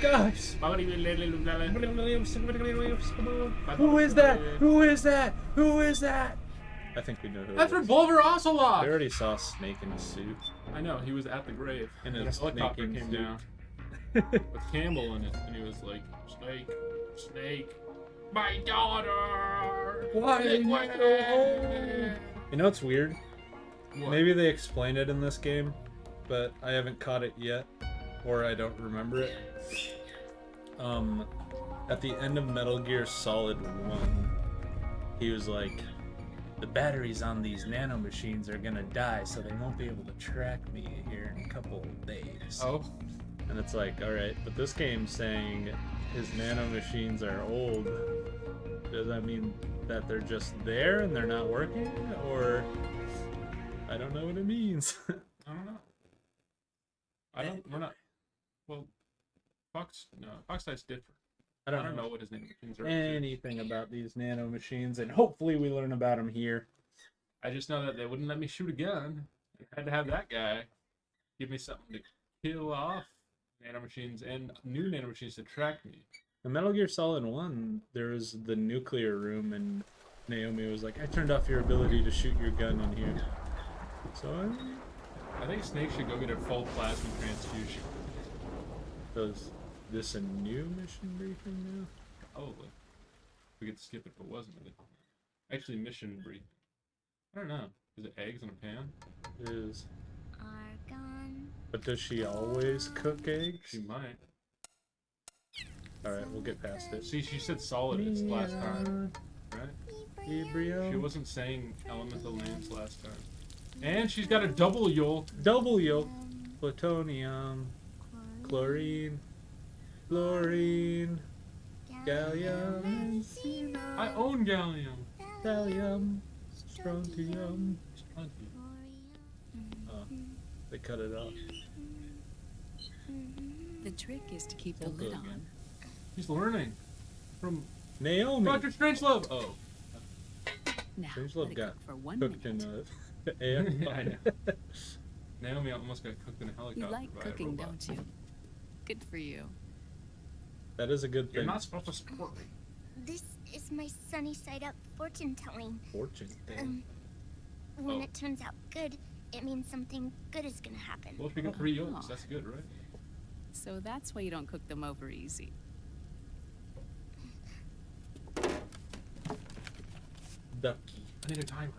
Guys! Who is that? Who is that? Who is that? I think we know who That's it is. Revolver Ocelot! We already saw Snake in his suit. I know, he was at the grave. In And a his helicopter snaking came suit. down with Campbell in it, and he was like, Snake, Snake, my daughter! Why Snake, did you go home? You know what's weird? What? Maybe they explain it in this game, but I haven't caught it yet, or I don't remember it. At the end of Metal Gear Solid 1, he was like, the batteries on these nanomachines are gonna die, so they won't be able to track me here in a couple of days. Oh. And it's like, alright, but this game's saying his nanomachines are old. Does that mean that they're just there and they're not working? Or... I don't know what it means. I don't know. We're not, well, Foxeye's different. I don't know what his name is. Anything about these nanomachines, and hopefully we learn about them here. I just know that they wouldn't let me shoot a gun. I had to have that guy give me something to kill off nanomachines and new nanomachines to track me. In Metal Gear Solid 1, there was the nuclear room, and Naomi was like, I turned off your ability to shoot your gun in here. So, I think Snake should go get a full plasma transfusion. is this a new mission briefing now? Probably. We could skip it if it wasn't. Actually, mission briefing. I don't know. Is it eggs in a pan? It is. Argon. But does she always cook eggs? She might. Alright, we'll get past it. See, she said solidus last time, right? Ebrio. She wasn't saying elemental names last time. And she's got a double yolk. Double yolk. Plutonium. Chlorine. Fluorine. Gallium. I own gallium. Thallium. Strontium. Oh, they cut it off. The trick is to keep the We'll go lid again. on. He's learning from Naomi. Dr. Strangelove. Oh. Now, Strangelove let it got cook for 1 cooked minute. in air. I know. Naomi almost got cooked in a helicopter You like by a cooking, robot. don't you? Good for you. That is a good You're thing. not supposed to support me. This is my sunny side up fortune telling. Fortune. When Oh. it turns out good, it means something good is gonna happen. Well, if we got 3 Oh. yolks, that's good, right? So that's why you don't cook them over easy. Ducky. I need a timer.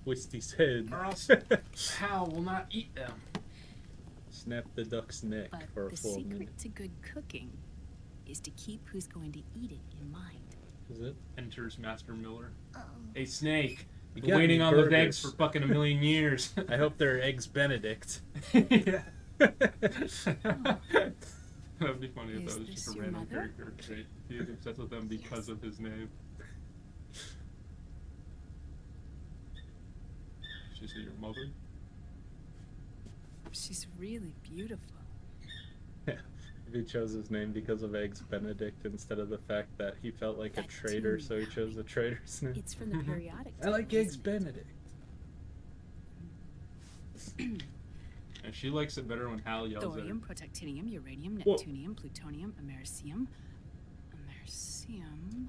Twist his head. Or else Hal will not eat them. Snap the duck's neck But for a the full secret minute. to good cooking is to keep who's going to eat it in mind. Is it? Enters Master Miller. Oh. Hey, Snake. You Been got waiting me on those burgers. eggs for fucking a million years. I hope they're eggs Benedict. Yeah. That'd be funny if Is that was this just a your random mother? character trait. He is obsessed with them because of his name. She said your mother? She's really beautiful. If he chose his name because of eggs Benedict instead of the fact that he felt like a That's traitor, too so he chose the traitor's name. It's from the periodic I like table, eggs isn't it? Benedict. And she likes it better when Hal yells Thorium, protactinium, uranium, Whoa. neptunium, plutonium, americium. Americium.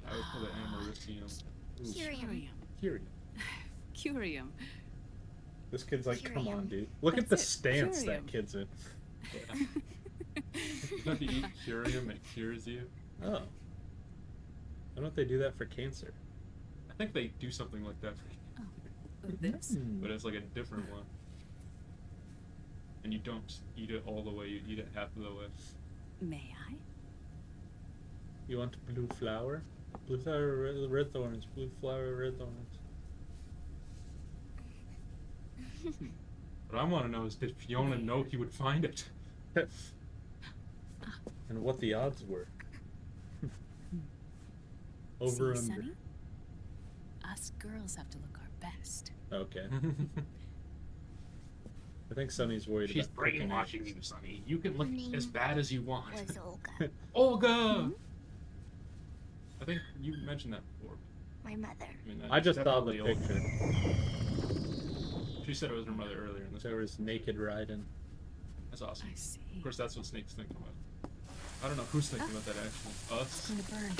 at her. I would call it americium. Curium. Curium. Curium. This kid's like, come on, Curium. dude. Look at the That's it, stance curium. that kid's in. You have to eat curium, it cures you. Oh. Why don't they do that for cancer? I think they do something like that, This? but it's like a different one. And you don't eat it all the way, you eat it half of the way. May I? You want blue flower? Blue flower, red thorns. Blue flower, red thorns. What I want to know is, did Fiona know he would find it? And what the odds were. Over See, under. Sonny? Us girls have to look our best. Okay. I think Sonny's worried She's about cooking brainwashing eggs. you, Sonny. You can look Her name as bad as you want. Was Olga, Olga! I think you mentioned that before. my mother. I mean, I just saw the definitely Olga. picture. She said it was her mother earlier in this. There was naked riding. That's awesome. I see. Of course, that's what Snake's thinking about. I don't know who's thinking about that actually. It's Us? gonna burn.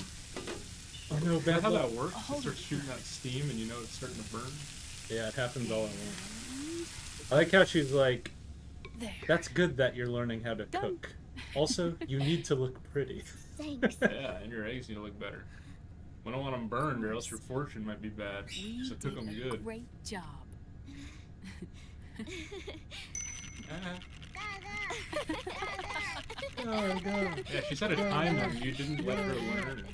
Oh no, Is that bad how luck. that works? It Hold starts it. shooting out steam and you know it's starting to burn? Yeah, it happens all at once. I like how she's like, There. that's good that you're learning how to Done. cook. Also, you need to look pretty. Thanks. Yeah, and your eggs need to look better. We don't want them burned or else your fortune might be bad. We So cook did them a good. great job. Ah. Oh god. Yeah, she set a timer and you didn't let her learn.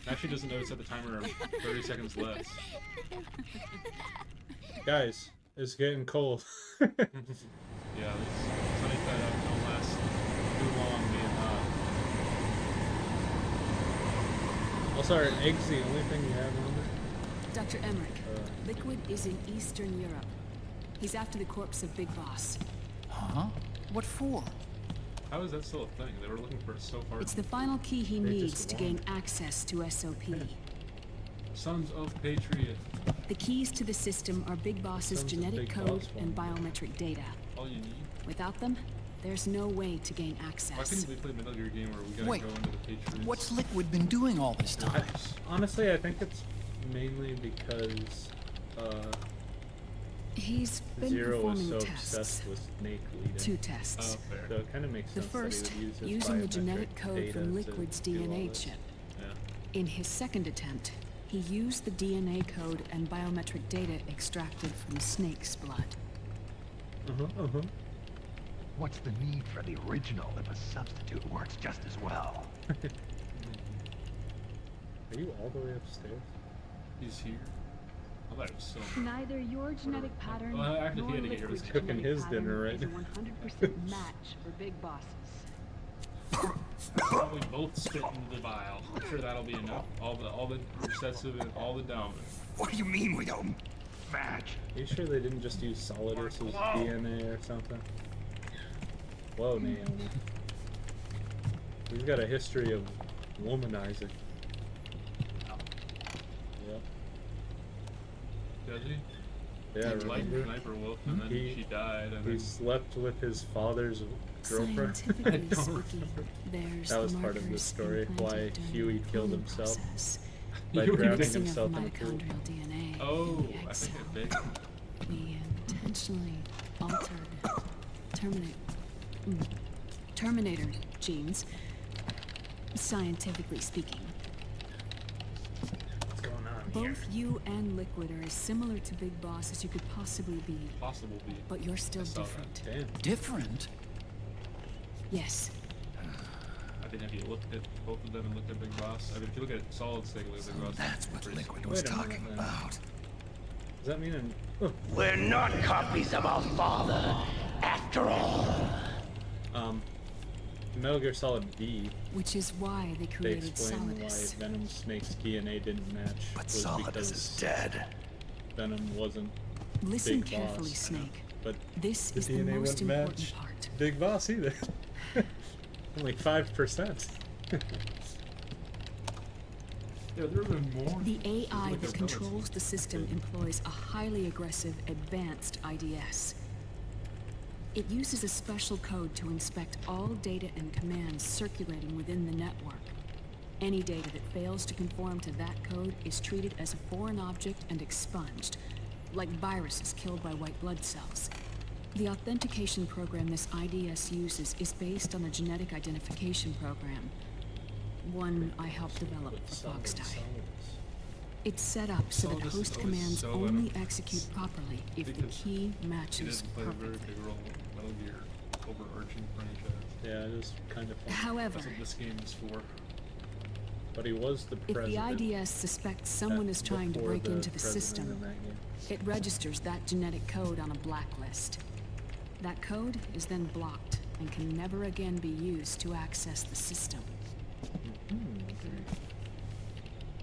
Now she doesn't know to set the timer of 30 seconds less. Guys, it's getting cold. Yeah, this sunny side up don't last too long being hot. Also, are eggs the only thing you have on there? Dr. Emmerich, Liquid is in Eastern Europe. He's after the corpse of Big Boss. Huh? What for? How is that still a thing? They were looking for it so hard. It's the final key he They needs just to won. gain access to SOP. Sons of Patriots. The keys to the system are Big Boss's Sons of genetic Big code Boss and won. biometric data. All you need. Without them, there's no way to gain Why access. couldn't we play a Metal Gear game where we gotta Wait, go into the Patriots? What's Liquid been doing all this time? Honestly, I think it's mainly because He's been Zero was performing so tests. obsessed with Snake leading. 2 tests. Oh, fair. So it kind of makes The sense first, that he would use his using the biometric genetic code data from to Liquid's do all DNA this. chip. Yeah. In his second attempt, he used the DNA code and biometric data extracted from Snake's blood. What's the need for the original if a substitute works just as well? Are you all the way upstairs? He's here. I thought it was so. Neither your genetic pattern Well, actually, he nor had to get rid of Liquid's his cooking genetic his pattern dinner right is a now. 100% match for big bosses. Probably both spit into the vial. I'm sure that'll be enough. All the recessive and all the dominant. What do you mean we don't match? Are you sure they didn't just use Solidus's DNA or something? Whoa, Naomi. We've got a history of womanizing. Yep. Does he? Yeah, He liked remember? Sniper Wolf and then He- she died and He then slept with his father's girlfriend. Scientifically don't speaking, there's That was the part of the markers story, implanted why during Huey the killed cloning himself. process. By Huey drowning Mixing of himself in a pool. mitochondrial DNA oh, in the I egg think cell. it big. We intentionally altered Terminator genes, scientifically speaking. What's going on here? Both you and Liquid are as similar to Big Boss as you could possibly be, Possible be. but you're still I saw that. different. Damn. Different? Yes. I didn't have you looked at both of them and looked at Big Boss. I mean, if you look at Solid Snake, look at Big Boss. That's what pretty Liquid similar. was Wait a minute, talking then. about. Does that mean an... Oh, We're not copies of our father, after all. Metal Gear Solid D, Which is why they they created explain why Solidus. Venom Snake's DNA didn't match. But was Solidus because is dead. Venom wasn't Listen Big carefully, Boss. Snake. But This the is the DNA most wouldn't important match part. Big Boss either. Only 5%. Yeah, there have been more. The AI Look that at controls the system employs a highly aggressive advanced IDS. It uses a special code to inspect all data and commands circulating within the network. Any data that fails to conform to that code is treated as a foreign object and expunged, like viruses killed by white blood cells. The authentication program this IDS uses is based on a genetic identification program, one I helped develop for Foxdie. It's set up so that Solidus is host always commands so only eminent. execute properly if the Because key He matches didn't play a very perfectly. big role in Metal Gear overarching franchise. Yeah, it is kind of fun. However, That's what this game is for. But he was the if president. the IDS suspects someone is trying to before break into the president system, in that game. it registers that genetic code on a blacklist. That code is then blocked and can never again be used to access the system.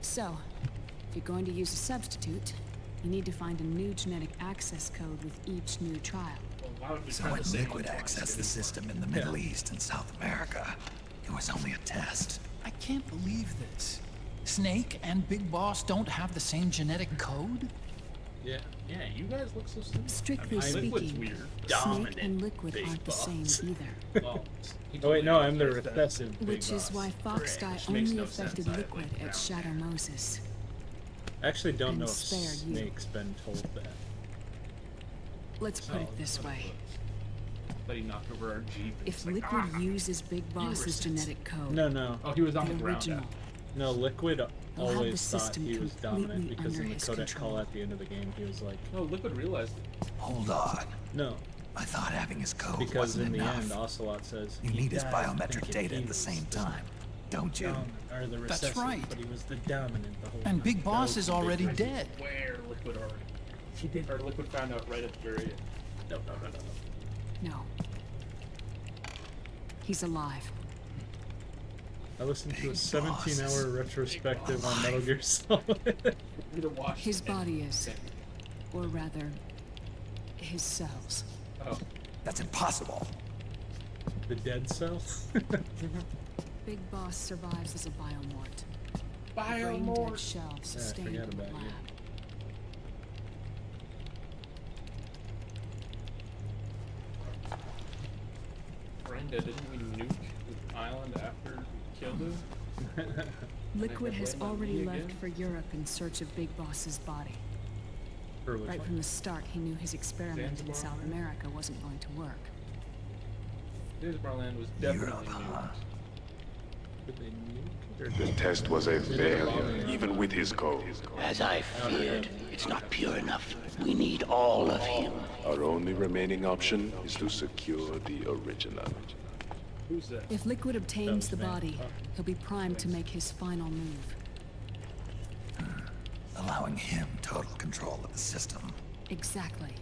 So, if you're going to use a substitute, you need to find a new genetic access code with each new trial. Well, why would we So try when the same Liquid one twice? accessed the system in the Middle East and South America, it was only a test. I can't believe this. Snake and Big Boss don't have the same genetic code? Yeah. Yeah, you guys look so similar. Strictly Liquid's speaking, weird. Snake Dominant and Liquid big aren't the same boss. either. Well, he Oh wait, totally no, is. I'm the recessive big Which is boss. why Foxdie Which makes only no affected sense. I Liquid like at brown Shadow Moses. I actually don't and know if spared you. Snake's been told that. Let's put Oh, it this that's what way. it was. But he knocked over our Jeep. and If it's like, Liquid "Ah!" uses Big Boss's sense. genetic code, No. Oh, he was on the the ground. original, No, Liquid have the always thought system he was dominant completely because in under the his codec control. call at the end of the game, he was like, No, Liquid realized it. Hold on. no, I thought having his code because wasn't in the enough. end, Ocelot says You he need his died biometric thinking data he at the was same time, don't you? dominant, or the That's recessive, right. but he was the dominant the whole And time. Big That Boss was is the big already reason. dead. Where Liquid already. He did. Or Liquid found out right at the very end. No. no. He's alive. I listened to a Big Boss 17-hour is retrospective on alive. Metal Gear Solid. Either watched His it. body is, or rather, his cells. Oh. That's impossible. The dead cell. Big Boss survives as a biomort. Biomort. Brain-dead shell Yeah, I sustained forgot in the about lab. you. Brenda, didn't we nuke the island after we killed him? Liquid Like, has blame on already me left again? for Europe in search of Big Boss's body. For which Right one? from the start, he knew his experiment in Zanzibar, South right? America wasn't going to work. Zanzibar land was Europe, definitely huh? nuked. Did they nuke it or The just test was a failure, even with his code. As I feared, it's not pure enough. We need all of him. Our only remaining option is to secure the original. Who's that? If Liquid obtains was the Van body, Puck. he'll be primed to make his final move. Allowing him total control of the system. Exactly.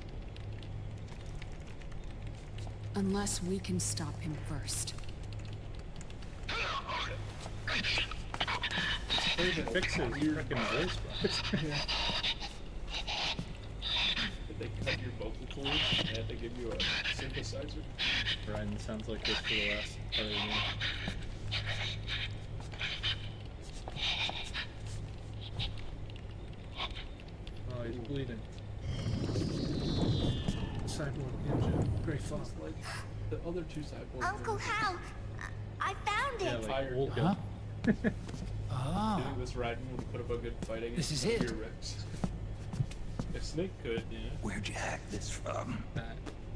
Unless we can stop him first. They even fix his freaking voice box. Did they cut your vocal cords and had to give you a synthesizer? Ryan sounds like this for the last part of the game. Oh, he's bleeding. Cyborg Ninja, great fun. It's like the other two cyborgs. Uncle Hal, I found Yeah, it. like Tired. old Huh? guy. Ah, Doing this riding would put up a good fighting. This is against it. Your Rex. If Snake could, yeah. Where'd you hack this from? Probably,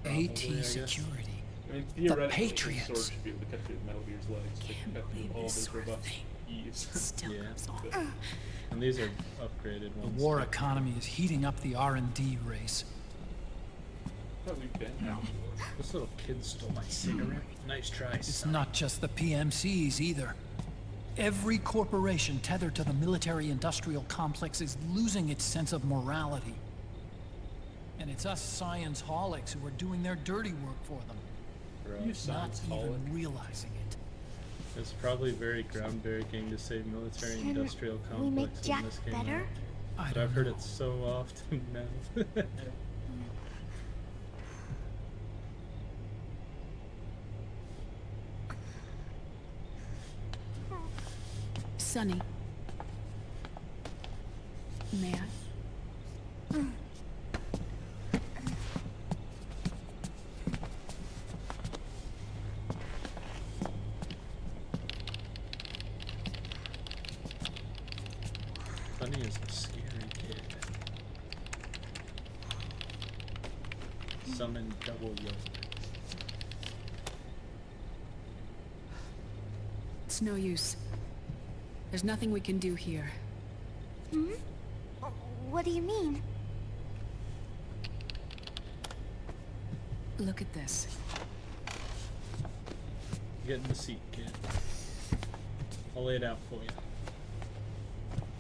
I AT guess. security. I mean, theoretically, Patriots. the sword should be able to cut through Metal Gear's legs. They can Can't cut believe through all this those sort of robust thing eaves. Still Yeah. goes on. And these are upgraded The ones. war economy is heating up the R&D race. But we've been out. This little kid stole my cigarette. Nice try, It's son. not just the PMCs either. Every corporation tethered to the military-industrial complex is losing its sense of morality. And it's us science-holics who are doing their dirty work for them, Bro. You not science even holic. realizing it. It's probably very groundbreaking to say military-industrial Can we make complex Jack in this game. better? I But don't I've heard know. it so often now. Sonny. May I? Funny is a scary kid. Summon double yoke. It's no use. There's nothing we can do here. Hmm? What do you mean? Look at this. Get in the seat, kid. I'll lay it out for you.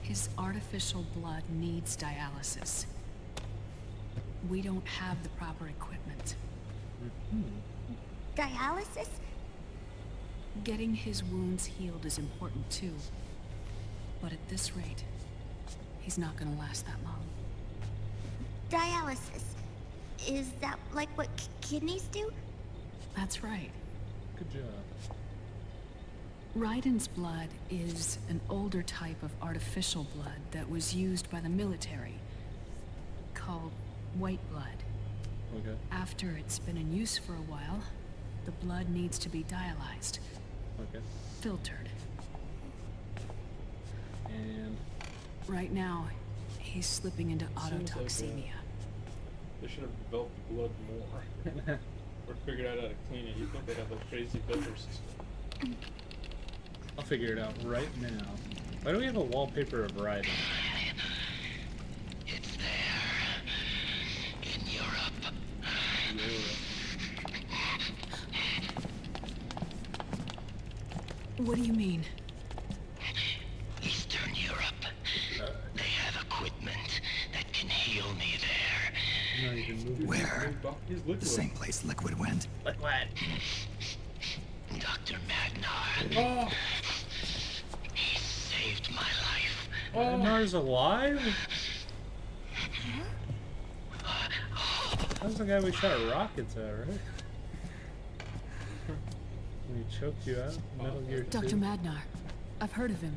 His artificial blood needs dialysis. We don't have the proper equipment. Dialysis? Getting his wounds healed is important too. But at this rate, he's not gonna last that long. Dialysis. Is that like what kidneys do? That's right. Good job. Raiden's blood is an older type of artificial blood that was used by the military. call white blood. Okay. After it's been in use for a while, the blood needs to be dialyzed, Okay. filtered. And Right now, he's slipping into Seems like, autotoxemia. They should have developed the blood more. Or figured out how to clean it. You'd think they'd have a crazy filter system. I'll figure it out right now. Why do we have a wallpaper of riding? It's there. In Europe. What do you mean? Eastern Europe. They have equipment that can heal me there. I'm not even moving. Where? He's The liquid. same place Liquid went. Like what? Dr. Magnar. Oh! He saved my life. Magnar's alive? That was the guy we shot rockets at, right? When he choked you out? Metal Gear 2? Dr. Madnar. I've heard of him.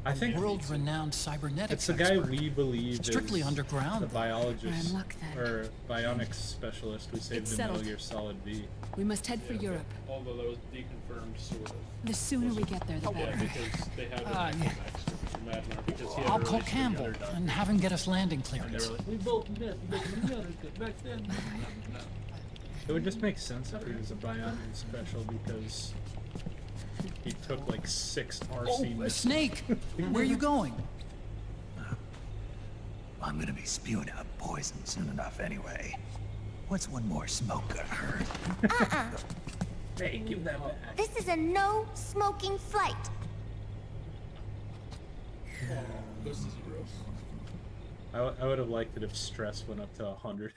I think World-renowned cybernetics it's the guy expert. we believe Strictly is underground, the though. biologist We're in luck, then. or bionics specialist who saved It's the Metal settled. Gear Solid V. We must head for Europe. Although that was deconfirmed, sort of. The sooner we get there, the Yeah, better. because they have Ah, an yeah. expert for Magnar because he had I'll a call really Campbell underdog. and have him get us landing They clearance. were like, we both met back then. It would just make sense if he was a bionic special because he took like 6 RC Oh, missiles. Snake! Where are you going? I'm gonna be spewing out poison soon enough anyway. What's one more smoke gonna hurt? Hey, give that back. This is a no smoking flight. This is gross. I would have liked it if stress went up to 100.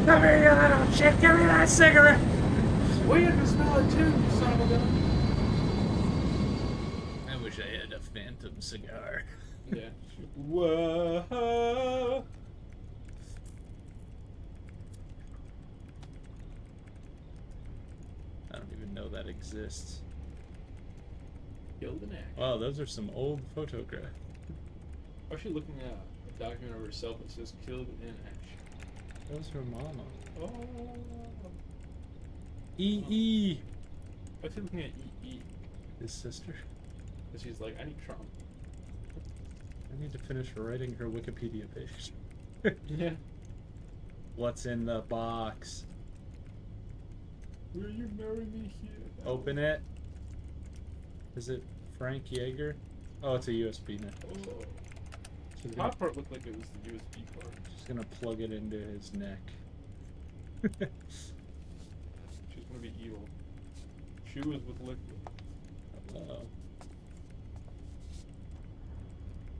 Come here, you little shit! Give me that cigarette! We had to smell it too, you son of a gun. I wish I had a phantom cigar. Yeah. Whoa. I don't even know that exists. Killed an act. Wow, those are some old photographs. I'm actually looking at a document of herself that says killed in action. That was her mama. Oh. E.E. I was looking at EE. His sister. And she's like, I need Trump. I need to finish writing her Wikipedia page. Yeah. What's in the box? Will you marry me here? Open it. Is it Frank Yeager? Oh, it's a USB now. Oh. She's The gonna, top part looked like it was the USB part. she's gonna plug it into his neck. She's gonna be evil. She was with liquid. Hello.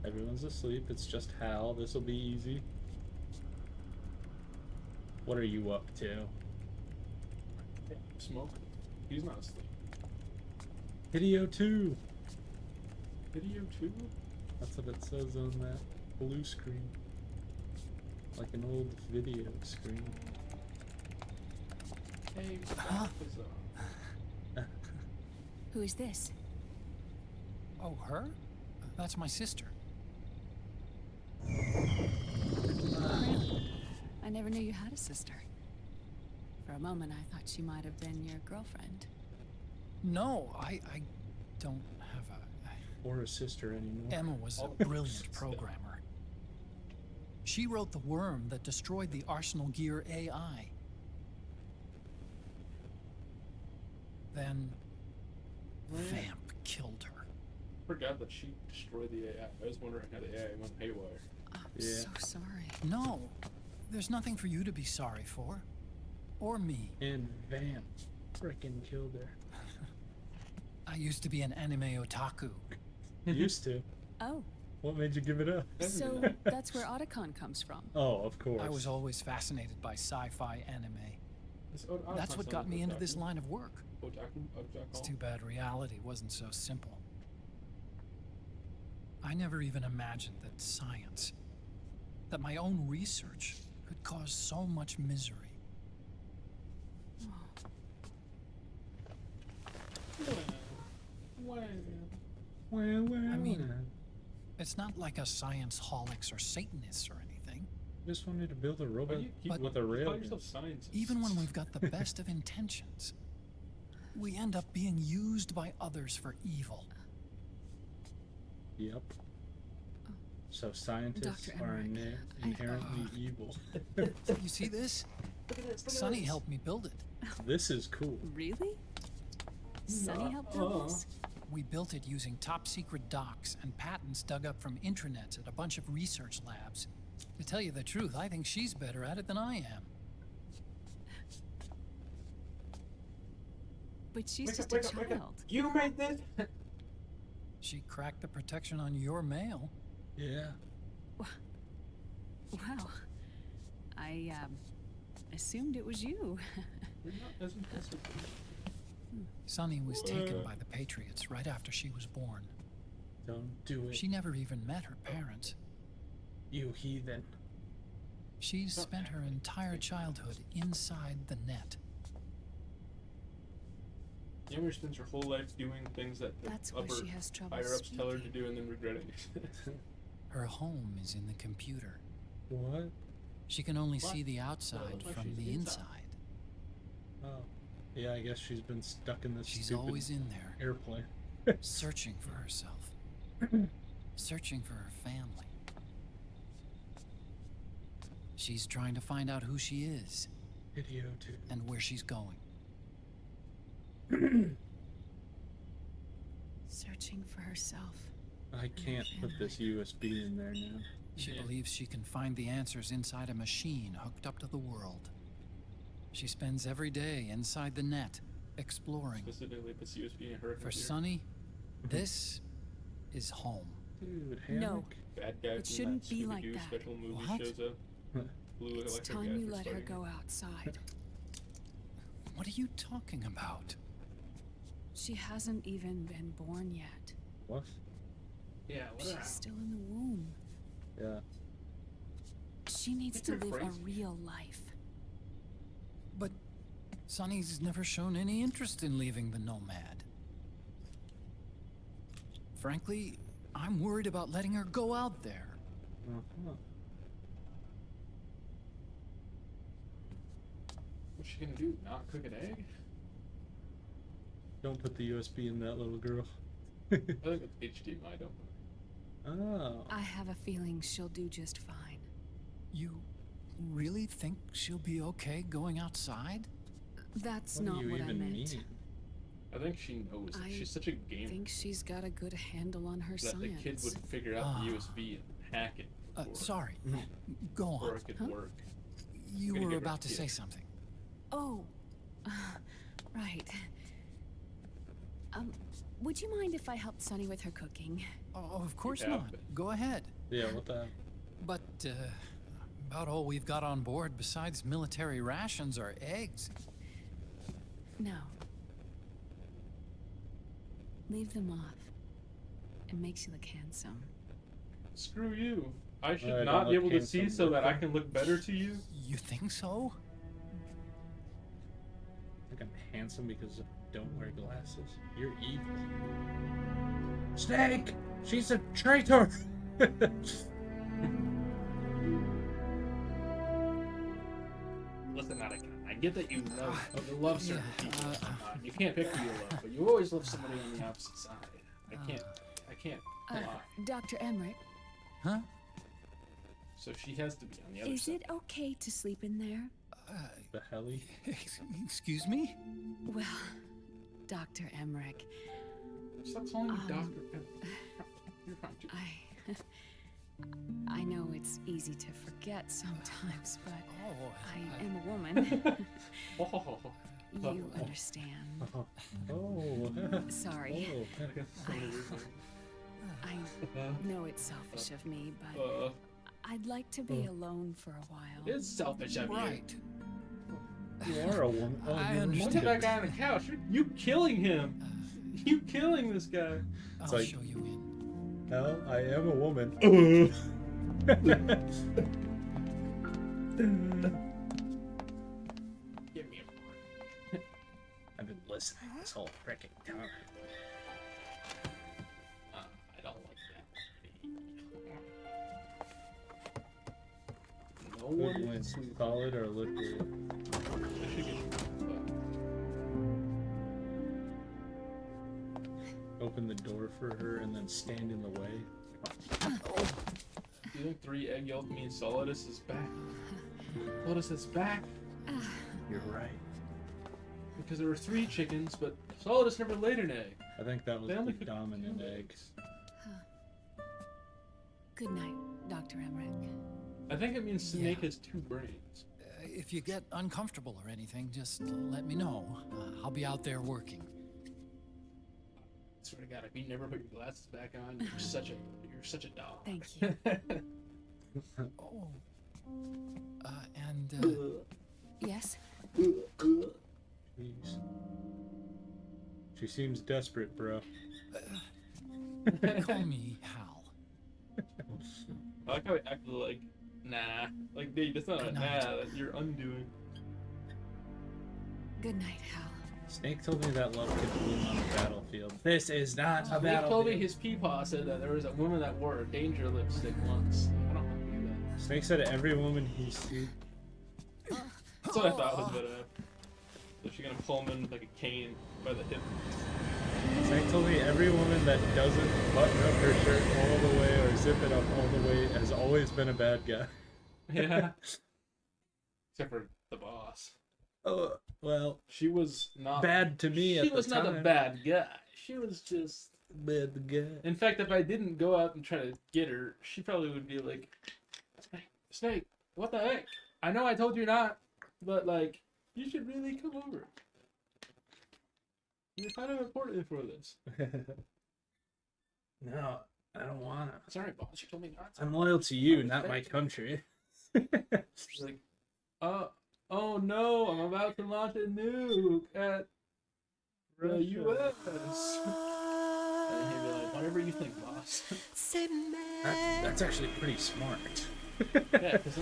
Everyone's asleep. It's just Hal. This'll be easy. What are you up to? Smoke. He's not asleep. Hideo 2. Video 2? That's what it says on that blue screen. Like an old video screen. Hey, Huh? Who is this? Oh, her? That's my sister. I never knew you had a sister. For a moment, I thought she might have been your girlfriend. No, I don't have a... Or a sister anymore. Emma was a brilliant programmer. She wrote the worm that destroyed the Arsenal Gear AI. Then... Vamp killed her. Forgot that she destroyed the AI. I was wondering how the AI went haywire. I'm Yeah. so sorry. No, there's nothing for you to be sorry for. Or me. And Vamp frickin' killed her. I used to be an anime otaku. Used to. Oh, What made you give it up? so that's where Otacon comes from. Oh, of course. I was always fascinated by sci-fi anime. That's what got me into this line of work. It's too bad reality wasn't so simple. I never even imagined that science, that my own research, could cause so much misery. Well, I mean, It's not like us science holics or Satanists or anything. I just wanted to build a Why robot do you keep with a rail. call yourself scientist? Even when we've got the best of intentions, we end up being used by others for evil. Yep. So scientists Dr. are Emmerich, inherently evil. You see this? Sonny helped me build it. This is cool. Really? Sunny helped build this? We built it using top secret docs and patents dug up from intranets at a bunch of research labs. To tell you the truth, I think she's better at it than I am. But she's just a child. You made this? She cracked the protection on your mail. Yeah. Wow. I assumed it was you. You're not as impressive. Sonny was taken by the Patriots right after she was born. Don't do it. She never even met her parents. You heathen. She's spent her entire childhood inside the net. Yammer spends her whole life doing things that the That's why upper she has trouble higher ups tell her to speaking. do and then regretting it. Her home is in the computer. What? She can only What? see the outside looks like from she's the inside. inside. Oh. Yeah, I guess she's been stuck in this She's stupid always in there, airplane. searching for herself, searching for her family. She's trying to find out who she is Idiotic. and where she's going. Searching for herself. I can't put this USB in there now. She believes she can find the answers inside a machine hooked up to the world. She spends every day inside the net, exploring. Specifically, puts USB in her For computer. Sonny, this is home. Dude, No. hammock. Bad guy It from shouldn't that be like Scooby-Doo that. special movie What? shows up. Blue It's electric time guy you for let her starting. go outside. What are you talking about? She hasn't even been born yet. What? Yeah, what She's still in the womb. Yeah. She needs Think to you're live a crazy. real life. But Sonny's never shown any interest in leaving the Nomad. Frankly, I'm worried about letting her go out there. Uh-huh. What's she gonna do? Not cook an egg? Don't put the USB in that little girl. I think it's HDMI, don't put Oh. I have a feeling she'll do just fine. You really think she'll be okay going outside? That's What not do you what I even meant. mean? I think she knows it. I She's such a I gamer think she's got a good handle on her that science. the kid would figure out the USB and hack it before, Sorry. Go before on. it could Huh? work. You Gonna were give her a about to say kid. something. Oh, right. Would you mind if I helped Sunny with her cooking? Oh, of course have not. been. Go ahead. Yeah, what the? But, about all we've got on board besides military rations are eggs. No. Leave them off. It makes you look handsome. Screw you. I should I don't not be look able to see handsome, so look that I like- can look better to you? You think so? I think I'm handsome because I don't wear glasses. You're evil. Snake! She's a traitor! Listen, Attica, I get that you love certain Yeah, people. You can't pick who you love, but you always love somebody on the opposite side. I can't lie. Dr. Emmerich, Huh? So she has to be on the other is side. it okay to sleep in there? The helly? Excuse me? Well, Dr. Emmerich, Stop calling me Doctor. You're fine too. I know it's easy to forget sometimes, but Oh, I am a woman. Oh, You understand. Oh. Sorry. Oh. I know it's selfish of me, but I'd like to be alone for a while. It's selfish of you. right. You are a woman. Oh, I you're a Look understand. at that guy on the couch. You killing him. You killing this guy. I'll like- show you in. Hell, I am a woman. Give me a I've been listening this whole freaking time. I don't like that. No one. When it's solid or liquid. I should get. Open the door for her and then stand in the way. Do you think 3 egg yolk means Solidus is back? Solidus is back? You're right. Because there were 3 chickens, but Solidus never laid an egg. I think that was They only the could- dominant eggs. Good night, Dr. Emmerich. I think it means Snake Yeah. has 2 brains. If you get uncomfortable or anything, just let me know. I'll be out there working. I swear to God, if you never put your glasses back on, you're such a dog. Thank you. Oh. And, Yes? Jeez. She seems desperate, bro. call me Hal. I like how he acted like, nah. Like, dude, that's not a Good nah, night. that you're undoing. Good night, Hal. Snake told me that love could bloom on the battlefield. This is not a Snake battlefield. told me his peepaw said that there was a woman that wore a danger lipstick once. I don't believe that. Snake said every woman he's seen. That's what I thought was gonna happen. So she's gonna pull him in with like a cane by the hip. Snake told me every woman that doesn't button up her shirt all the way or zip it up all the way has always been a bad guy. Yeah. Except for the boss. Oh, well, She was not bad to me at She the was not time. a bad guy. She was just. bad guy. In fact, if I didn't go out and try to get her, she probably would be like, Snake, what the heck? I know I told you not, but like, you should really come over. You're kind of important for this. No, I don't wanna. Sorry, boss. You told me not to. I'm loyal to you, not my country. She's like, oh no, I'm about to launch a nuke at the U.S. And he'd be like, whatever you think, boss. That's actually pretty smart. Yeah, because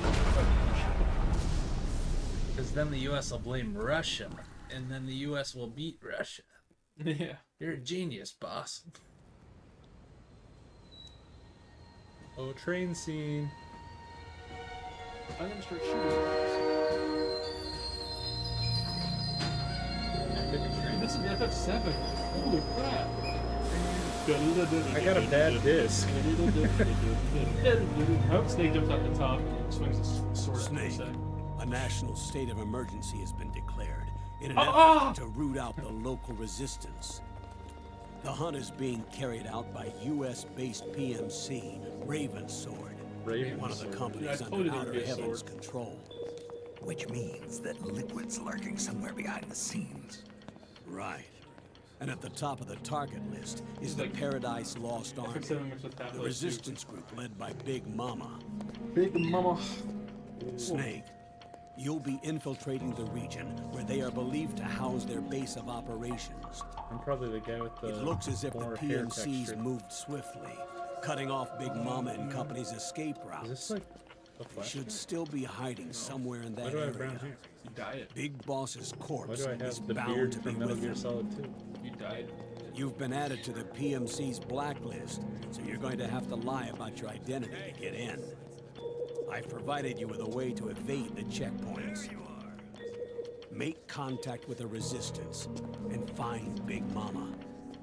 Because then the U.S. will blame Russia, and then the U.S. will beat Russia. yeah. You're a genius, boss. Oh, train scene. I'm gonna start shooting. This is FF7. Holy crap. I got a bad disc. I hope Snake jumps out the top and swings his sword at Snake, the side. a national state of emergency has been declared in an Ah! effort to root out the local resistance. The hunt is being carried out by U.S.-based PMC Ravensword, one of the companies Yeah, I told you under there'd be Outer a Heavens sword. control. Which means that Liquid's lurking somewhere behind the scenes. Right. And at the top of the target list is the like Paradise Lost Army, FF7 mixed with the Half-Life 2. resistance group led by Big Mama. Big Mama. Snake, you'll be infiltrating the region where they are believed to house their base of operations. I'm probably the guy with the It looks as if the more hair PMCs texture. moved swiftly, cutting off Big Mama and company's escape Is routes. this like a They flash? should still be hiding somewhere in Why that do I have brown area. hair? You died. Big Boss's Why corpse do I is have the bound beard to be from Metal with Gear them. Solid 2? You died. You've been added to the PMC's blacklist, so you're going to have to lie about your identity to get in. I've provided you with a way to evade the checkpoints. Make contact with the resistance and find Big Mama.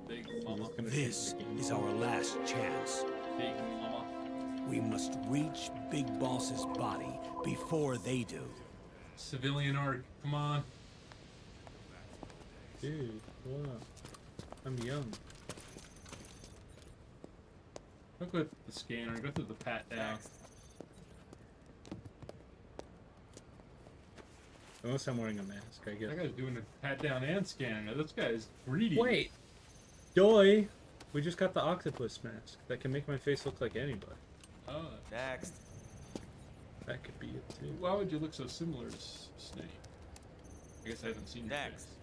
Big Mama. Gonna This shoot the game. is our last chance. Big Mama. We must reach Big Boss's body before they do. Civilian arc. Come on. Dude, what? I'm young. Look with the scanner. Go through the pat down. Unless I'm wearing a mask, I guess. That guy's doing a pat down and scanner. Now this guy's greedy. Wait! Doy! We just got the octopus mask. That can make my face look like anybody. Oh. Next. That could be it too. Why would you look so similar to Snake? I guess I haven't seen your Next. face.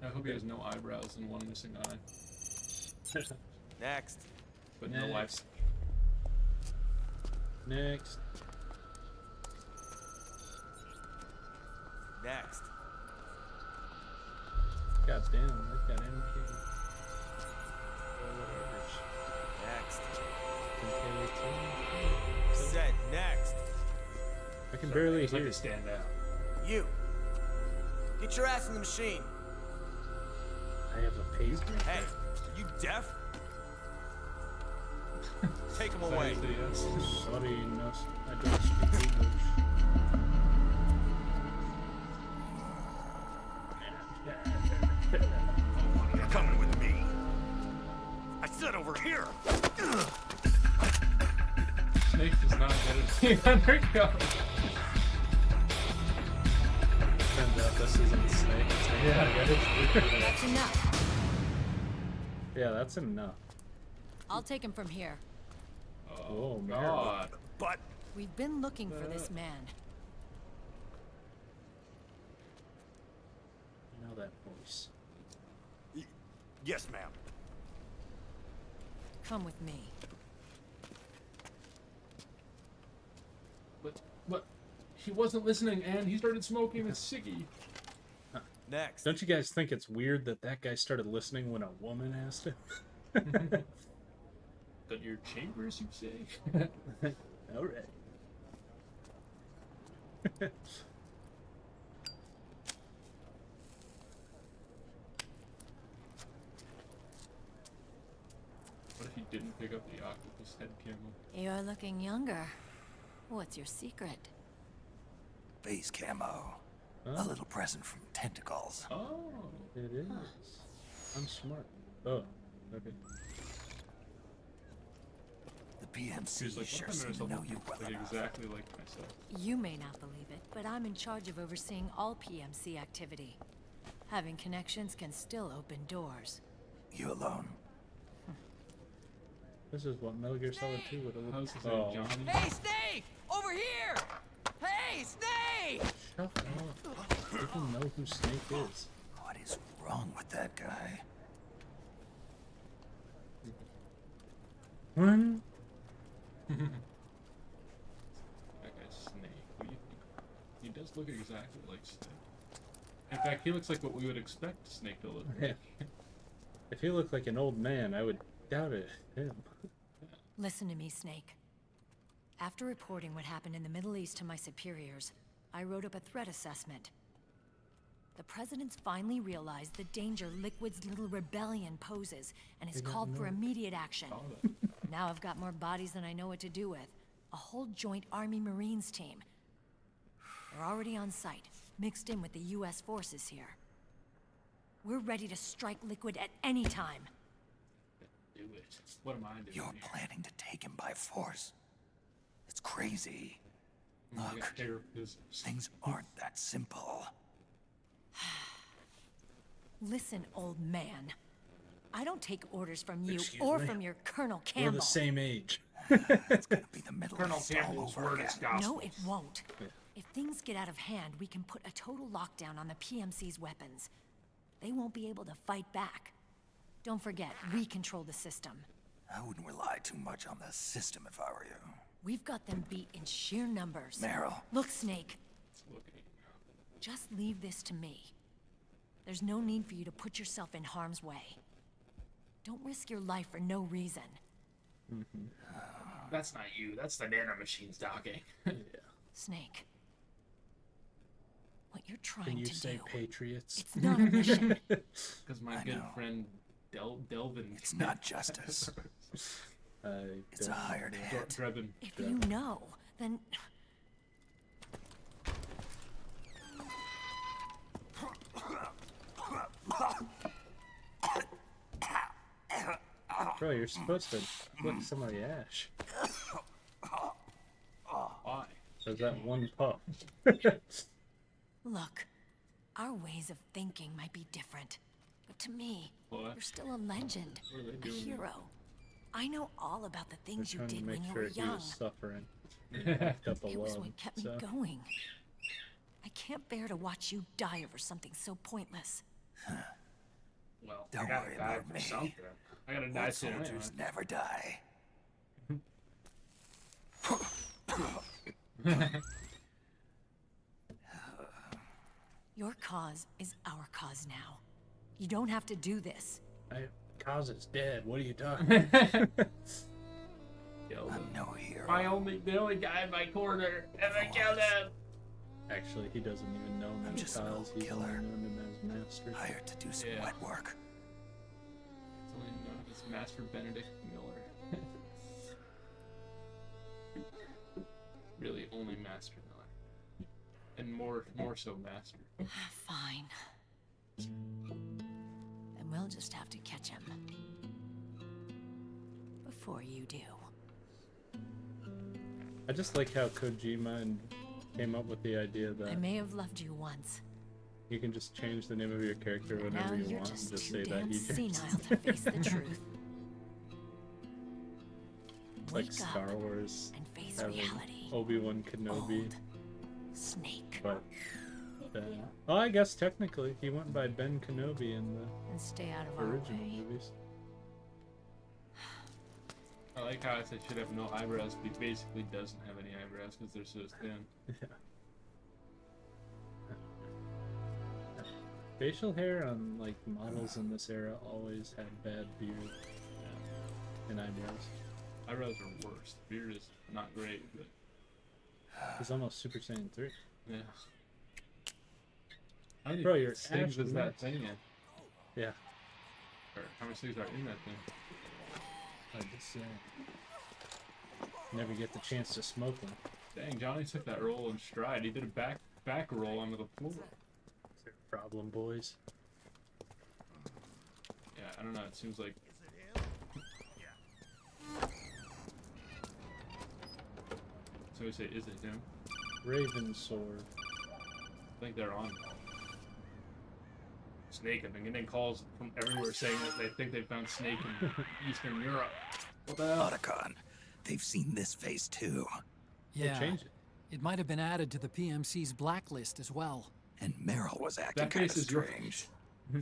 I hope he has no eyebrows and one missing eye. Next. But no Next. life. Next. Next. God damn, they've got MK. Next. Can Set next. I can barely It's like hear. to stand out. You. Get your ass in the machine. I have a pacemaker. Hey, you deaf? Take him away. Sorry, no, I don't speak English. You're coming with me. I said over here. Snake does not get it being undercover. Turns out this isn't Snake. That's enough. Yeah, that's enough. I'll take him from here. Oh, God. But We've been looking for this man. You know that voice. yes, ma'am. Come with me. But he wasn't listening, and he started smoking a ciggy. Next. Don't you guys think it's weird that that guy started listening when a woman asked him? Got your chambers, you say? All right. What if he didn't pick up the octopus head camera? You're looking younger. What's your secret? Base camo. A little present from tentacles. Oh, it is. I'm smart. Oh, okay. The PMC like, sure "What seem to myself know you well like enough. exactly like myself." You may not believe it, but I'm in charge of overseeing all PMC activity. Having connections can still open doors. You alone? This is what Metal Gear Solid 2 would have How's his looked. name, Johnny? Hey, Snake! Over here! Hey, Snake! Shut up. People know who Snake is. What is wrong with that guy? One. That guy's Snake. What do you think? He does look exactly like Snake. In fact, he looks like what we would expect Snake to look like. If he looked like an old man, I would doubt it. Him. Listen to me, Snake. After reporting what happened in the Middle East to my superiors, I wrote up a threat assessment. The president's finally realized the danger Liquid's little rebellion poses and has called for immediate action. Now I've got more bodies than I know what to do with. A whole joint Army Marines team. They're already on site, mixed in with the US forces here. We're ready to strike Liquid at any time. Do it. What am I doing? You're planning to take him by force. It's crazy. Look, things aren't that simple. Listen, old man. I don't take orders from you Excuse or me? from your Colonel We're Campbell. the same age. It's gonna be the Middle Colonel East all Campbell's over word again. is gospel. No, it won't. If things get out of hand, we can put a total lockdown on the PMC's weapons. They won't be able to fight back. Don't forget, we control the system. I wouldn't rely too much on the system if I were you. We've got them beat in sheer numbers. Meryl. Look, Snake. Just leave this to me. There's no need for you to put yourself in harm's way. Don't risk your life for no reason. That's not you. That's the nanomachines talking. Snake. What you're trying Can you to say do. Patriots? It's not a mission. Because my good friend Delvin. It's not justice. It's a hired hand. Drebin. If you know, then... Bro, you're supposed to lick some of the ash. Why? There's that one puff. Look, our ways of thinking might be different. But to me, What? you're still a legend. What are they A doing? hero. I know all about the They're things you trying to did make when you sure were he young. was suffering. Fucked up It was alone, what kept so. me going. I can't bear to watch you die over something so pointless. Well, Don't I gotta worry die about for me. something. I gotta die Old soon anyway. soldiers never die. Your cause is our cause now. You don't have to do this. Cause is dead. What are you talking about? killed him. No hero. The only guy in my corner, and I killed him. Actually, he doesn't even know him as Kyle's. He's only known him as Master. Hired to do some wet work. It's only known as Master Benedict Miller. Really, only Master Miller, and more so Master. Fine. Then we'll just have to catch him before you do. I just like how Kojima came up with the idea that I may have loved you once. you can just change the name of your character Now whenever you you're want and just just too say that damn he senile to face the truth. It's like Wake Star up Wars and face having reality. Obi-Wan Kenobi. Snake. But well, I guess technically he went by Ben Kenobi in the And stay out of our original way. movies. I like how I said should have no eyebrows, but he basically doesn't have any eyebrows because they're so thin. Yeah. Facial hair on like models in this era always had bad beard and eyebrows. Eyebrows are worse. Beard is not great, but He's almost Super Saiyan 3. yeah. How many Bro, your SIGs Ash is that Max. thing in? Yeah. Or how many SIGs are in that thing? I just never get the chance to smoke them. Dang, Johnny took that roll in stride. He did a back roll onto the floor. Is there a problem, boys? Yeah, I don't know. It seems like. So we say, is it him? Raven Sword. I think they're on. Snake. I've been getting calls from everywhere saying that they think they found Snake in Eastern Europe. What the hell? Otacon. They've seen this face too. Yeah. Change it. It might have been added to the PMC's blacklist as well. And Meryl was acting That kind of face is your strange.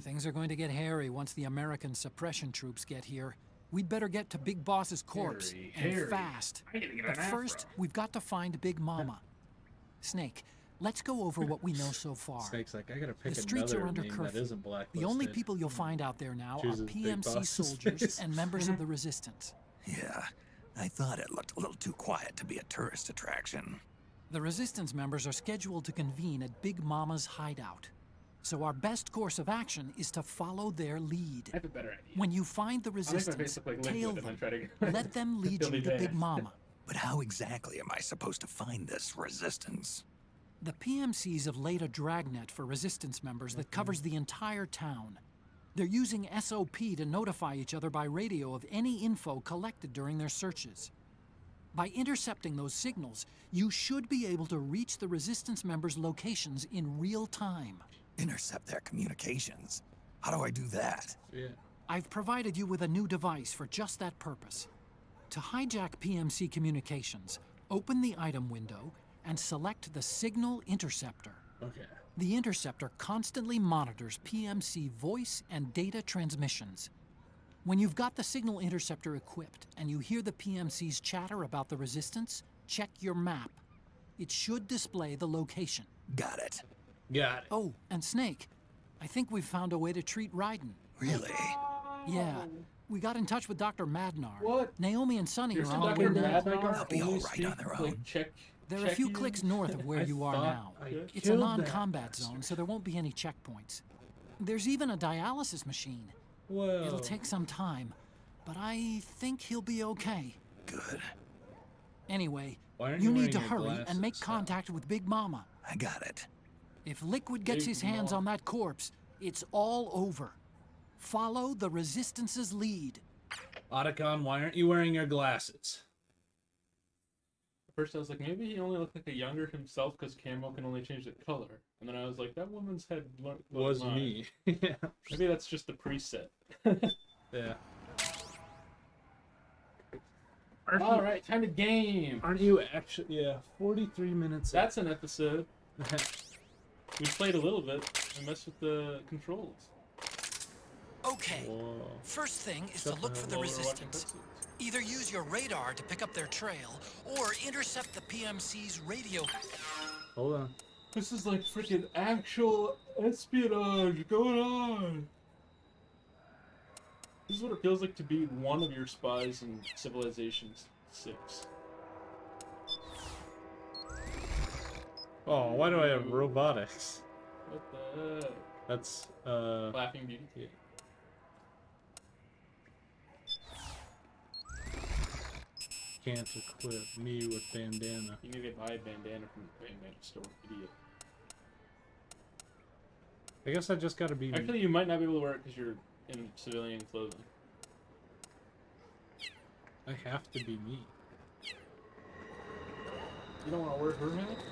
Things are going to get hairy once the American suppression troops get here. We'd better get to Big Boss's corpse, and Hairy. fast. I gotta get But an first, afro. we've got to find Big Mama. Snake, let's go over what we know so far. Snake's like, I gotta pick The streets another are under name curfew. that isn't blacklisted. The only people you'll find out there now are Chooses Big PMC Boss's soldiers face. and members of the Resistance. Yeah, I thought it looked a little too quiet to be a tourist attraction. The Resistance members are scheduled to convene at Big Mama's hideout. So our best course of action is to follow their lead. I have a better idea. When you find the I'll make my face Resistance, look like tail liquid and them. then try to Let them lead They'll you be to Big bad. Mama. But how exactly am I supposed to find this resistance? The PMCs have laid a dragnet for Resistance members that covers the entire town. They're using SOP to notify each other by radio of any info collected during their searches. By intercepting those signals, you should be able to reach the Resistance members' locations in real time. Intercept their communications. How do I do that? Yeah. I've provided you with a new device for just that purpose. To hijack PMC communications, open the item window and select the Signal Interceptor. Okay. The interceptor constantly monitors PMC voice and data transmissions. When you've got the Signal Interceptor equipped and you hear the PMC's chatter about the Resistance, check your map. It should display the location. Got it. Got it. Oh, and Snake, I think we've found a way to treat Raiden. Really? Yeah. We got in touch with Dr. Madnar. What? Naomi and Sonny Here's are on the Dr. way now. Madnar. They'll be all Only right on their speak, like, own. check. They're a few check clicks you. north of where I you are thought now. I It's a killed that non-combat bastard. zone, so there won't be any checkpoints. There's even a dialysis machine. Whoa. It'll take some time, but I think he'll be okay. Good. Anyway, Why aren't you you need to wearing your hurry and make glasses, contact with Big Mama. I got it. If Liquid gets Big his hands Mama. on that corpse, it's all over. Follow the Resistance's lead. Otacon, why aren't you wearing your glasses? At first I was like, maybe he only looked like a younger himself because Camo can only change the color. And then I was like, that woman's head Was mine. me. Yeah. Maybe that's just the preset. Yeah. All right, time to game. Aren't you actually? Yeah, 43 minutes. That's an episode. We played a little bit and messed with the controls. Okay, Whoa. first thing is Shut to look the for hell the While we were watching Resistance. cutscenes. Either use your radar to pick up their trail, or intercept the PMC's radio. Hold on. This is like freaking actual espionage going on. This is what it feels like to be one of your spies in Civilizations 6. Oh, why do I have robotics? What the heck? That's, Laughing Beauty. Yeah. Can't equip me with bandana. You need to buy a bandana from the bandana store, idiot. I guess I just gotta be... Actually, you might not be able to wear it because you're in civilian clothing. I have to be me. You don't want to wear her mask?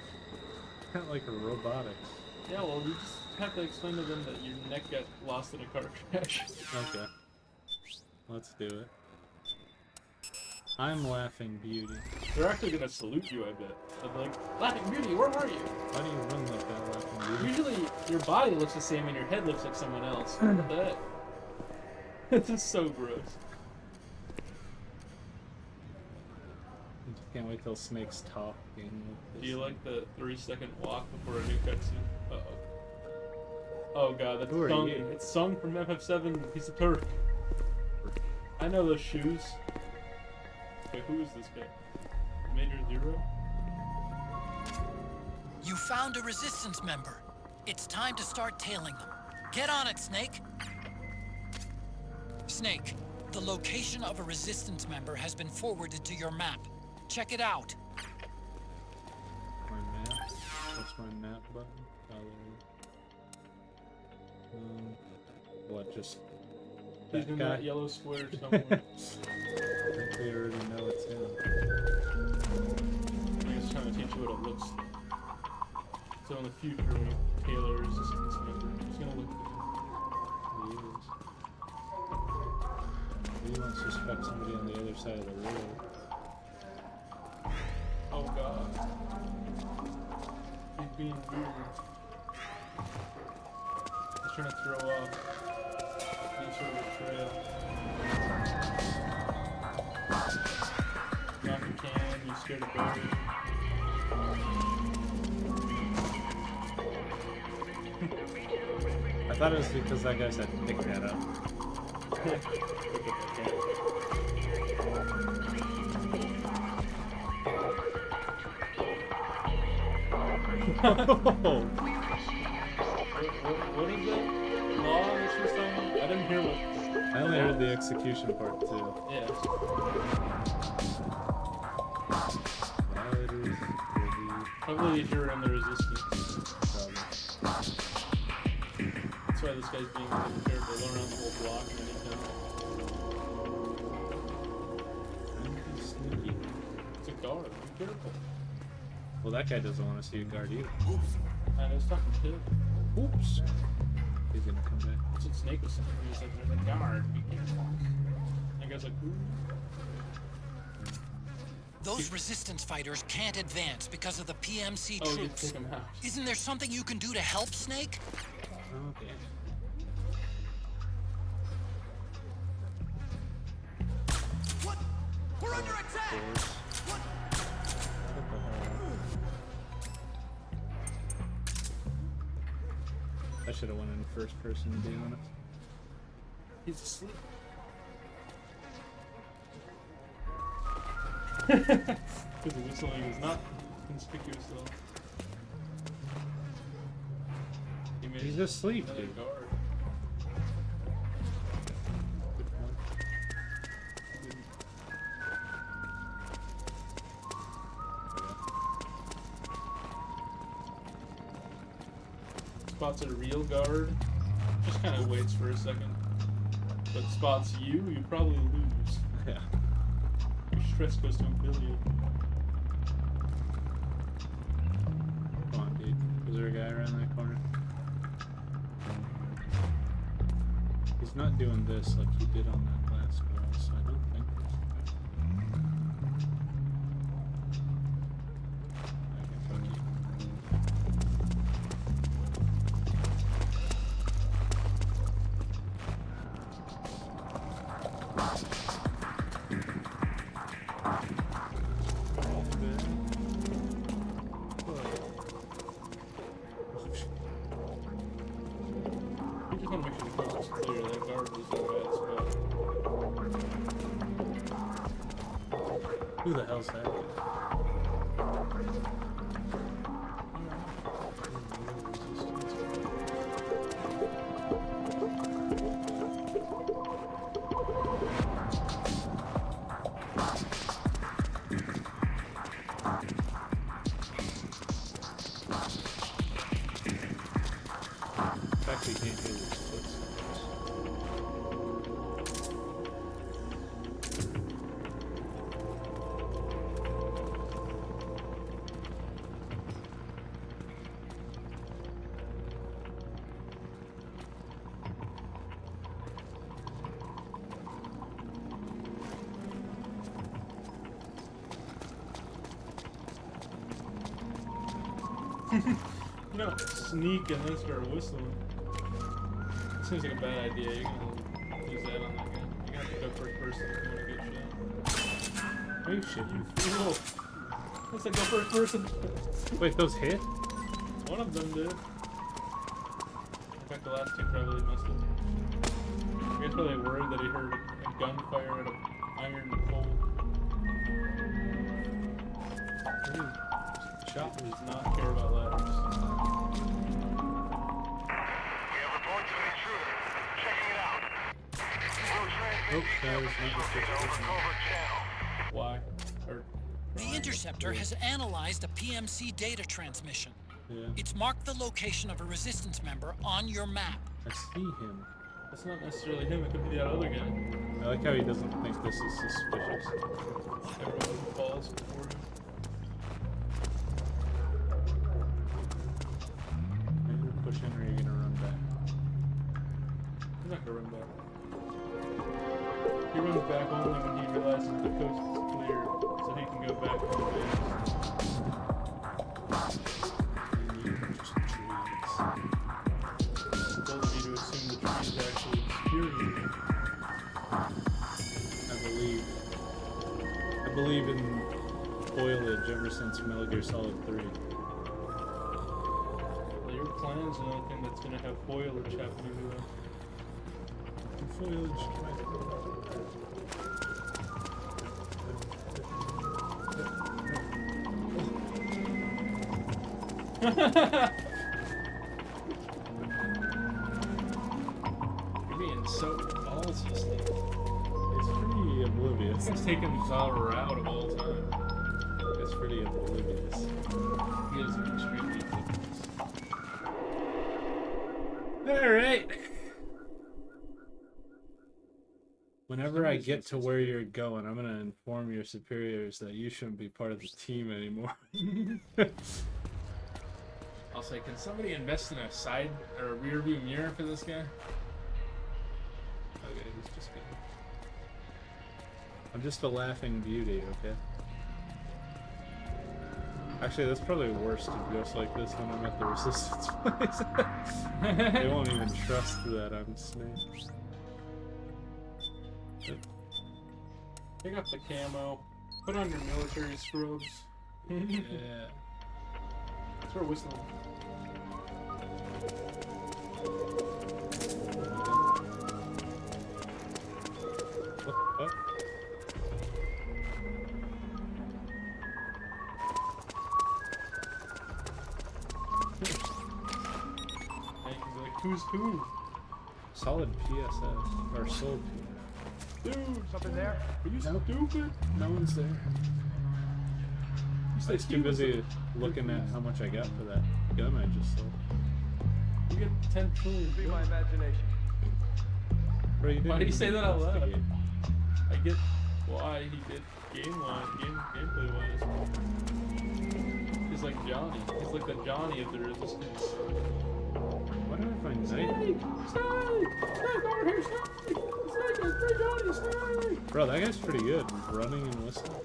Kind of like a robotics. Yeah, well, you just have to explain to them that your neck got lost in a car crash. Okay. Let's do it. I'm Laughing Beauty. They're actually gonna salute you, I bet. They'll be like, Laughing Beauty, where are you? Why do you run like that, Laughing Beauty? Usually, your body looks the same and your head looks like someone else. What the heck? This is so gross. Can't wait till Snake's talking. Do you like the 3-second walk before a new cutscene? Uh-oh. Oh god, that's Sung. It's Sung from FF7. He's a Turk. I know those shoes. Okay, who is this guy? Major Zero? You found a resistance member. It's time to start tailing them. Get on it, Snake. Snake, the location of a resistance member has been forwarded to your map. Check it out. My map? What's my map button? What, just... He's in that yellow square somewhere. I think we already know it's him. I think it's trying to teach you what it looks like. So in the future, when Taylor is just member, he's gonna look He is. We won't suspect somebody on the other side of the road. Oh god. He's being weird. He's trying to throw off any sort of a trail. Knock a can, you scared of birds. I thought it was because that guy said pick that up. What is it? Law that she was talking about? I didn't hear what. I only heard the execution part too. Yeah. Probably if you're in the resistance. That's why this guy's being really careful. Going around the whole block many times. Sneaky. It's a guard. Be careful. Well, that guy doesn't want to see a guard either. Oops. I was talking too. Oops. He's gonna come back. That's what Snake was saying. He was like, there's a guard. Be careful. And the guy's like, ooh. Those resistance fighters can't advance because of the PMC Oh, you troops. take them out. Isn't there something you can do to help, Snake? Okay. What? We're under attack! What? I should have went in first person, to be honest. He's asleep. Because the whistling is not conspicuous though. He's asleep, another dude. Guard. Good point. Spots a real guard, just kind of waits for a second. But spots you, you probably lose. Yeah. Your stress goes to a billion. Come on, dude. Was there a guy around that corner? He's not doing this like he did on that last wall, so I don't think there's a guy. Okay, fuck you. You just want to make sure the coast is clear. That guard was in a bad spot. Who the hell's that? Actually, can't hear his footsteps. You know, sneak and then start whistling. Seems like a bad idea. You're gonna use that on that guy. You're gonna have to go first person if you want to get shot. Are you shit? You fool! I said go first person. Wait, those hit? One of them did. In fact, the last two probably must have. I guess probably worried that he heard a gunfire at an iron pole. Shot does not care about ladders. We have reports of an intruder. Checking it out. We'll transmit data over covert channel. Why? Or The interceptor has analyzed a PMC data transmission. Yeah. It's marked the location of a resistance member on your map. I see him. that's not necessarily him. It could be that other guy. I like how he doesn't think this is suspicious. Everyone falls before him. Are you gonna push in or are you gonna run back? He's not gonna run back. He runs back only when he realizes the coast is clear, so he can go back to the base. Just trees. It's told me to assume the trees actually experienced. I believe in foliage ever since Metal Gear Solid 3. Well, your plan's the only thing that's gonna have foliage happening to them. Foliage. You're being so balls this thing. It's pretty oblivious. It's taken Zara out of all time. It's pretty oblivious. He is extremely oblivious. Alright. Whenever I get to where you're going, I'm gonna inform your superiors that you shouldn't be part of the team anymore. I'll say, can somebody invest in a side or a rear view mirror for this guy? Okay, he's just kidding. I'm just a laughing beauty, okay? Actually, that's probably worse to dress like this when I'm at the resistance place. They won't even trust that I'm Snake. Pick up the camo. Put on your military scrubs. Yeah. Start whistling. What? And you can be like, who's who? Solid PSS. Or Soul PSS. Dude, Something there? are you stupid? No one's there. You I was too busy looking at how much I got for that gun I just sold. You get 10 trillion. Be my imagination. Bro, you Why did you say that out loud? investigate. I get why he did gameplay wise. He's like Johnny. He's like the Johnny of the resistance. Why do I find Snake! Snake? Snake over here, Snake! Snake is free Johnny, Snake! Bro, that guy's pretty good. Running and whistling.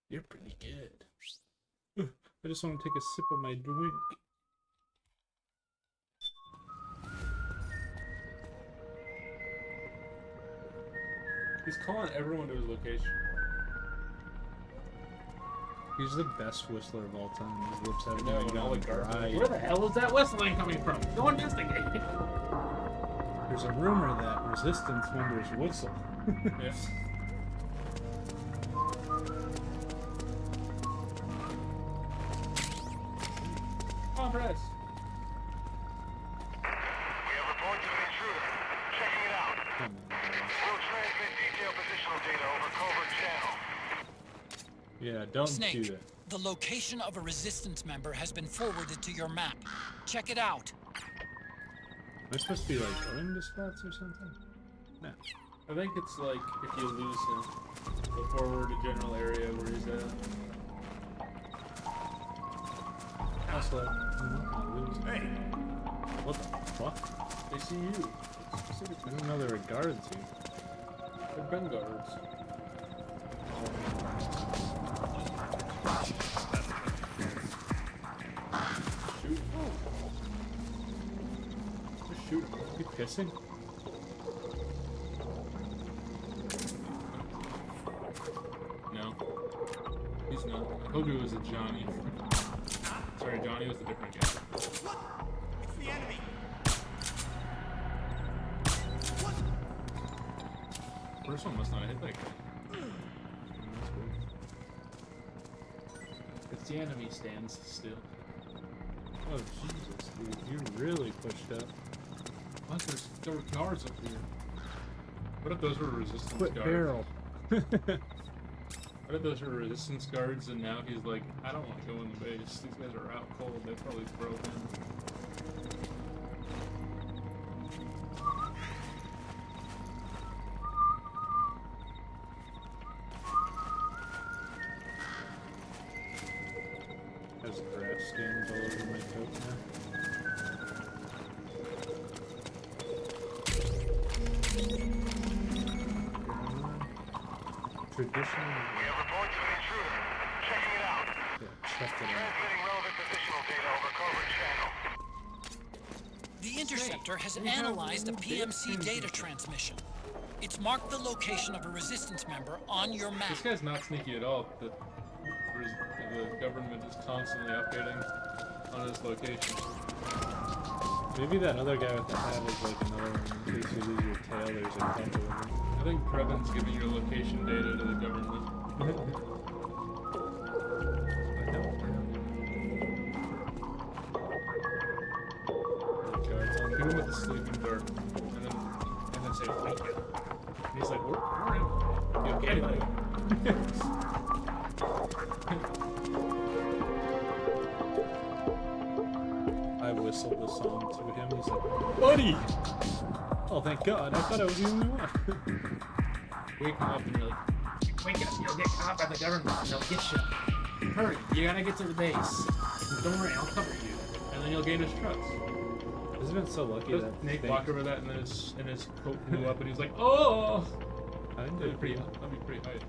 You're pretty good. I just want to take a sip of my drink. He's calling everyone to his location. He's the best whistler of all time. His lips haven't No, even and all the gone guards are dry. like, where the hell is that whistling coming from? Go investigate. There's a rumor that resistance members whistle. Yes. Compress. We have reports of an intruder. Checking it out. We'll transmit detailed positional data over covert channel. Yeah, don't do Snake, that. the location of a resistance member has been forwarded to your map. Check it out. Am I supposed to be like going to spots or something? No. I think it's like if you lose him, go forward to general area where he's at. House left. Hey! What the fuck? They see you. I didn't know there were guards here. They've been guards. Shoot. Just shoot him. You pissing? No. He's not. I told you it was a Johnny. Sorry, Johnny was a different guy. It's the enemy. First one must not have hit that guy. It's the enemy stands still. Oh Jesus, dude, you really pushed up. What? There were guards up here. What if those were resistance Quit guards? barrel. What if those were resistance guards and now he's like, I don't want to go in the base. These guys are out cold. They probably broke in. There's grass stains all over my coat now. Tradition. We have reports of an intruder. Checking it out. Yeah, check it out. Transmitting relevant positional data over covert channel. The Interceptor has analyzed a PMC data transmission. It's marked the location of a resistance member on your map. This guy's not sneaky at all. The government is constantly updating on his location. Maybe that other guy with the hat is like another one. In case you lose your tail, there's a couple of them. I think Previn's giving your location data to the government. I don't. Shoot him with the sleeping dart, and then say, wake up. And he's like, we're in. You okay, buddy? I whistled the song to him. He's like, buddy! Oh, thank God. I thought I was the only one. Wake him up and you're like, wake up, you'll get caught by the government and they'll get you. Hurry, you gotta get to the base. Don't worry, I'll cover you. And then you'll gain his trust. He's been so lucky that Nate walked over that and his coat blew up and he's like, oh! I didn't do That'd it be pretty hype.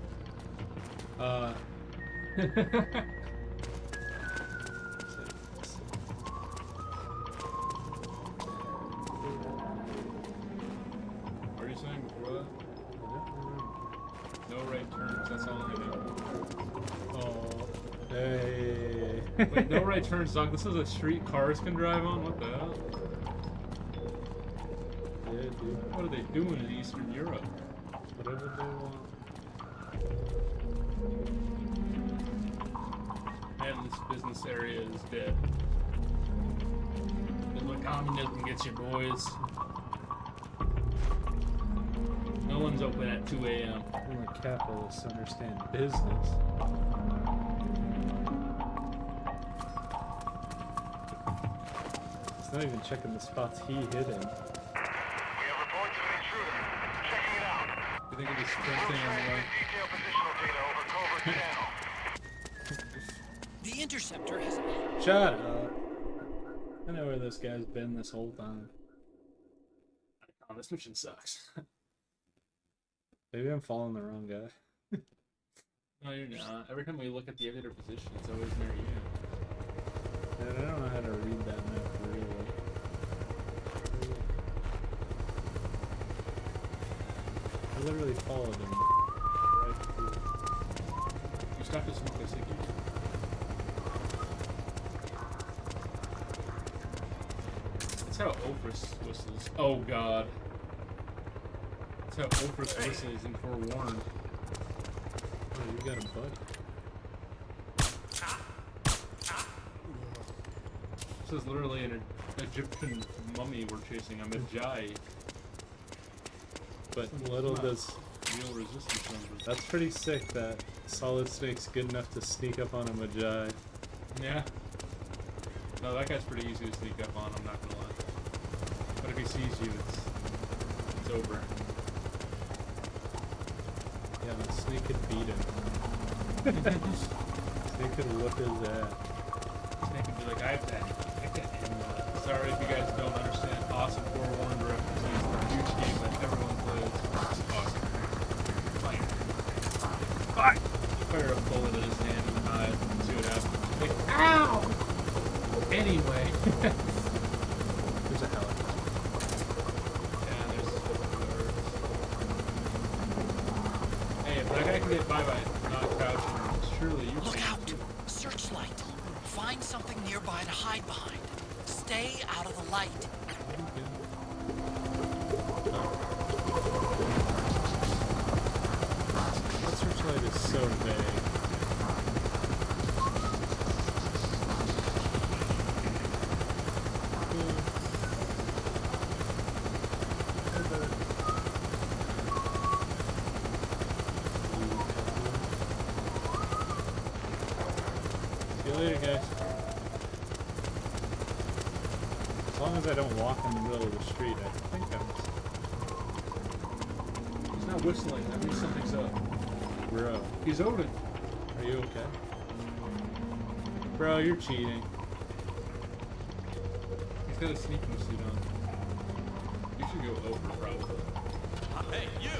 What are you saying before that? No right turns, that's all I know. Oh, hey. Wait, no right turns, Doc. This is a street cars can drive on? What the hell? Yeah, dude. What are they doing in Eastern Europe? Whatever they want. And this business area is dead. That's what communism gets you, boys. No one's open at 2 a.m. Only capitalists understand business. He's not even checking the spots he hid in. We have reports of an intruder. Checking it out. You think it'd be We'll sprinting on the transmit right? detailed positional data over covert channel. The Interceptor has... Shut up. I know where this guy's been this whole time. Oh, this mission sucks. Maybe I'm following the wrong guy. No, you're not. Every time we look at the editor position, it's always near you. Man, I don't know how to read that map really. I literally followed him right through. You stopped to smoke a ciggy. That's how Ophrys whistles. Oh god. That's how Ophrys whistles in Forewarned. Oh, you got a buddy. This is literally an Egyptian mummy we're chasing. I'm a Jai. But little does... Real resistance numbers. That's pretty sick that Solid Snake's good enough to sneak up on a Magi. Yeah. No, that guy's pretty easy to sneak up on, I'm not gonna lie. But if he sees you, it's over. Yeah, but Snake could beat him. Snake could whoop his ass. Snake could be like, I have that. Sorry if you guys don't understand awesome Forewarned references. It's a huge game that everyone plays. It's awesome. Fire. Fire! Fire a bullet in his hand and eye and see what happens. Like, ow! Anyway. There's a helicopter. Yeah, there's birds. Hey, if that guy can get by not crouching, surely you Look can. out! Searchlight! Find something nearby to hide behind. Stay out of the light. That searchlight is so vague. See you later, guys. As long as I don't walk in the middle of the street, I think I'm... He's not whistling, that means something's up. Bro. He's open. Are you okay? Bro, you're cheating. He's got a sneaking suit on. You should go over, probably. Hey, you!